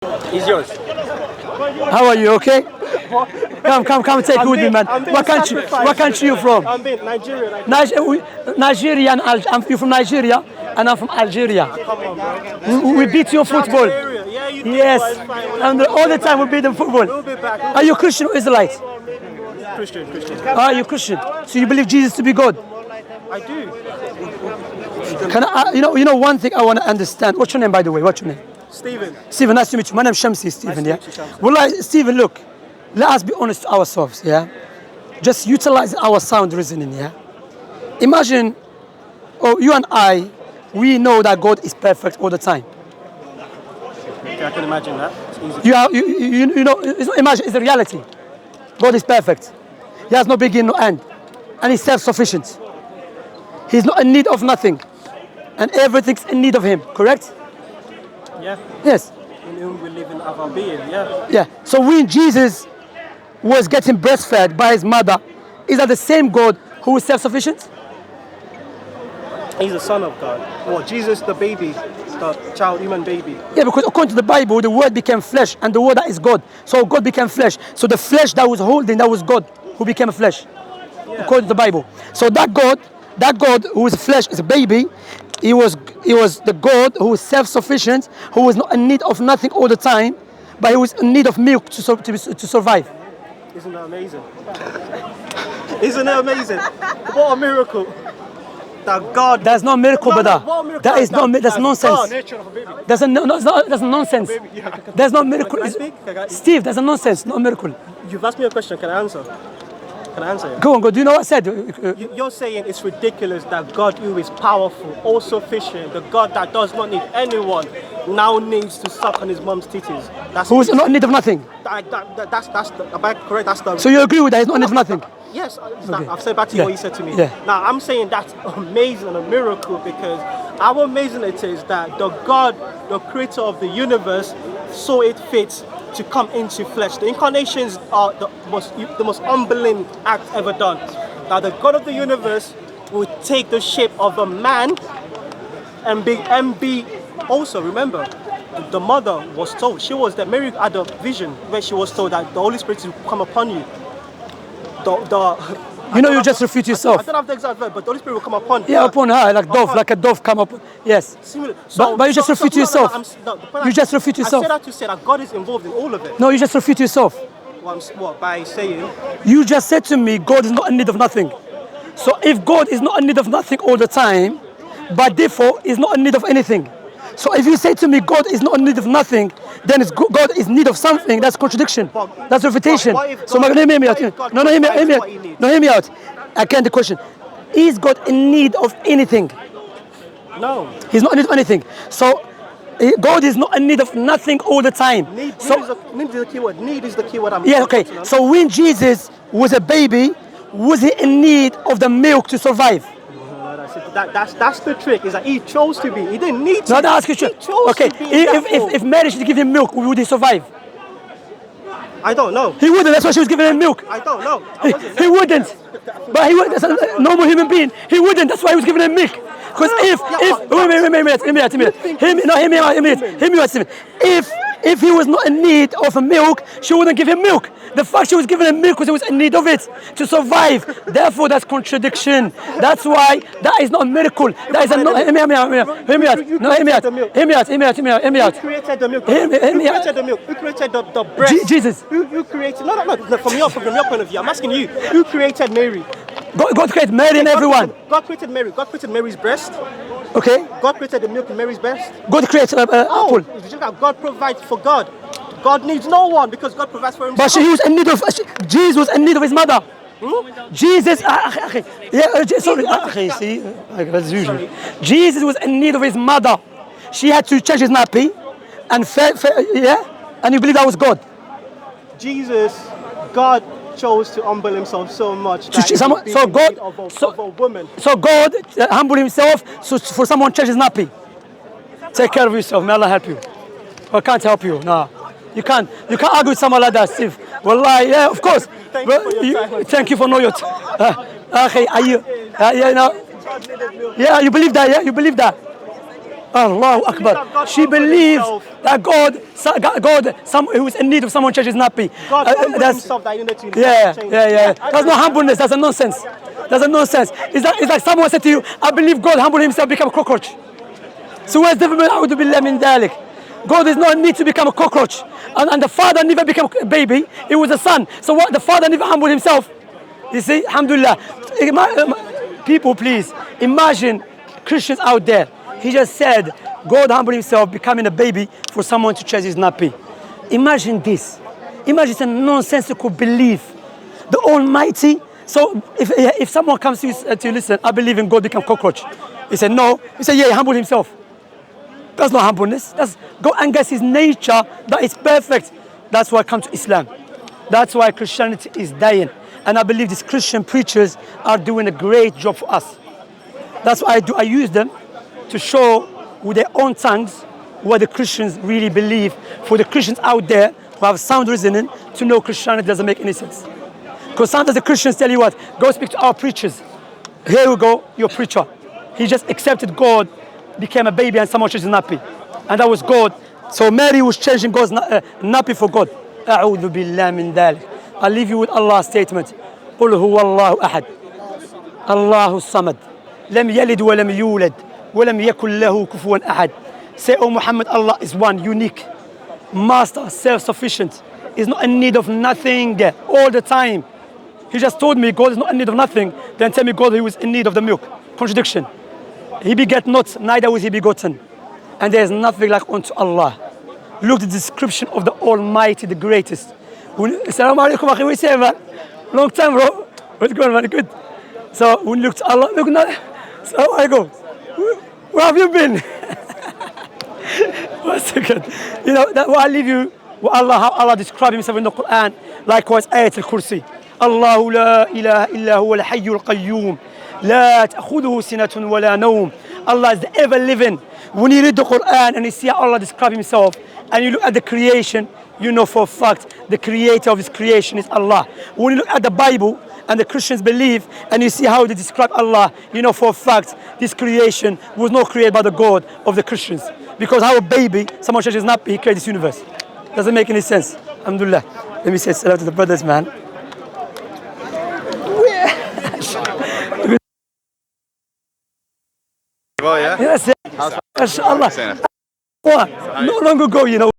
It's yours. How are you? Okay. Come, take it with me, man. What country you from? I'm in Nigeria. Nigeria and you from Nigeria, and I'm from Algeria. Come on, bro. We beat you in football. Yeah, you did. Yes, But it's fine. and all the time we beat them football. We'll be back. Are you Christian or Israelite? Christian. Are you Christian? So you believe Jesus to be God? I do. Can I, you know one thing I want to understand. What's your name, by the way? What's your name? Stephen. Stephen, nice to meet you. My name is Shamsi, Stephen, yeah? Nice to meet you, Shamsi. Well, Stephen, look, let us be honest to ourselves, yeah? Just utilize our sound reasoning, yeah? Imagine, you and I, we know that God is perfect all the time. Okay, I can imagine that. It's easy. You know, it's not imagine, it's a reality. God is perfect. He has no beginning, no end. And he's self-sufficient. He's not in need of nothing. And everything's in need of him, correct? Yeah. Yes. In whom we live in our being, yeah. Yeah. So when Jesus was getting breastfed by his mother, is that the same God who is self-sufficient? He's the Son of God. Or Jesus, the baby, the child, human baby. Yeah, because according to the Bible, the Word became flesh, and the Word that is God. So God became flesh. So the flesh that was holding, that was God who became a flesh, according to the Bible. So that God who is flesh, is a baby. He was the God who was self-sufficient, who was not in need of nothing all the time, but he was in need of milk to survive. Isn't that amazing? Isn't it amazing? What a miracle! That God. There's no miracle, brother. That is no. That's nonsense. That's nonsense. There's no miracle. Steve, there's a nonsense. No miracle. You've asked me a question. Can I answer? Can I answer you? Go on, go. Do you know what I said? You're saying it's ridiculous that God, who is powerful, all sufficient, the God that does not need anyone, now needs to suck on his mom's titties. Who is not in need of nothing. Am I correct? That's the. So you agree with that? He's not in need of nothing. Yes, Okay. I've said back to you what you said to me. Yeah. Now I'm saying that's amazing and a miracle, because how amazing it is that the God, the creator of the universe, saw it fit to come into flesh. The incarnations are the most humbling act ever done. Now the God of the universe will take the shape of a man and be also, remember, the mother was told, Mary had a vision where she was told that the Holy Spirit will come upon you. You just refute yourself. I don't have the exact word, but the Holy Spirit will come upon her. Yeah, upon her, like a dove come up. Yes. But you just refute yourself. You just refute yourself. I said that to say that God is involved in all of it. No, you just refute yourself. What, by saying? You just said to me, God is not in need of nothing. So if God is not in need of nothing all the time, but therefore is not in need of anything. So if you say to me, God is not in need of nothing, then God is in need of something. That's contradiction. That's refutation. So hear me out. No, hear me out. Again, the question: is God in need of anything? No. He's not in need of anything. So God is not in need of nothing all the time. Need is the keyword. Need is the keyword. Yeah. Okay. So when Jesus was a baby, was he in need of the milk to survive? That's the trick. Is that he chose to be. He didn't need to. No, that's the trick. Okay. If Mary should give him milk, would he survive? I don't know. He wouldn't. That's why she was giving him milk. I don't know. He wouldn't. But he would. As a normal human being, he wouldn't. That's why he was giving him milk. Because if he was not in need of a milk, she wouldn't give him milk. The fact she was giving him milk because he was in need of it to survive. Therefore, that's contradiction. That's why that is not a miracle. That is a no. Hear me out. No, hear me out. Who created the milk? Who created the milk? Who created the breast? Jesus. Who created? No. From your point of view, I'm asking you. Who created Mary? God created Mary and everyone. God created Mary. God created Mary's breast. Okay. God created the milk in Mary's breast. God created apple. God provides for God. God needs no one because God provides for himself. But he was in need of. Jesus was in need of his mother. Jesus. See, that's usual. Jesus was in need of his mother. She had to change his nappy, and and you believe that was God. God chose to humble himself so much that of a woman. So God humbled himself for someone to change his nappy. Take care of yourself. May Allah help you. I can't help you. No, you can't. You can't argue with someone like that, Steve. Wallahi, yeah, of course. Thank you for knowing your okay, are you? You believe that? Yeah, you believe that? Allahu that God Akbar. She humbled believes himself. that someone who is in need of someone changes nappy. God humbled That's himself that he needed to yeah, change. yeah, yeah. I That's agree. not humbleness. That's a nonsense. That's a nonsense. It's like someone said to you, I believe God humbled himself, become a cockroach. So where's the أعوذ بالله من ذلك? God does not need to become a cockroach. And the father never became a baby. It was a son. So what? The father never humbled himself. You see? Alhamdulillah. People, please, imagine Christians out there. He just said, God humbled himself, becoming a baby for someone to change his nappy. Imagine this. Imagine it's a nonsensical belief. The Almighty. So if someone comes to you to listen, I believe in God, become cockroach. He said, no. He said, yeah, he humbled himself. That's not humbleness. That's God and guess his nature that is perfect. That's why I come to Islam. That's why Christianity is dying. And I believe these Christian preachers are doing a great job for us. That's why I use them to show with their own tongues what the Christians really believe. For the Christians out there who have sound reasoning to know Christianity doesn't make any sense. Because sometimes the Christians tell you what, go speak to our preachers. Here we go, your preacher. He just accepted God, became a baby and someone changed his nappy. And that was God. So Mary was changing God's nappy for God. أعوذ بالله من ذلك. I'll leave you with Allah's statement. قل هو الله أحد. الله الصمد. لم يلد ولم يولد. ولم يكن له كفوا أحد. Say, oh Muhammad, Allah is one, unique, master, self-sufficient. He's not in need of nothing all the time. He just told me God is not in need of nothing. Then tell me God he was in need of the milk. Contradiction. He begat not, neither was he begotten. And there is nothing like unto Allah. Look at the description of the Almighty, the greatest. Assalamu alaikum, akhi. What you say, man? Long time, bro. What's going on, man? Good. So when you look to Allah, look now. So I go, where have you been? 1 second. You know, that what I leave you, how Allah describes himself in the Quran. Likewise, Ayat al-Kursi. الله لا إله إلا هو الحي القيوم لا تأخذه سنة ولا نوم. Allah is the ever living. When you read the Quran and you see how Allah describe himself and you look at the creation, you know for a fact the creator of his creation is Allah. When you look at the Bible and the Christians believe and you see how they describe Allah, you know for a fact this creation was not created by the God of the Christians. Because how a baby, someone changes nappy, he created this universe. Doesn't make any sense. Alhamdulillah. Let me say salam to the brothers, man. Well, yeah. Yes, MashaAllah. Not long ago, you know.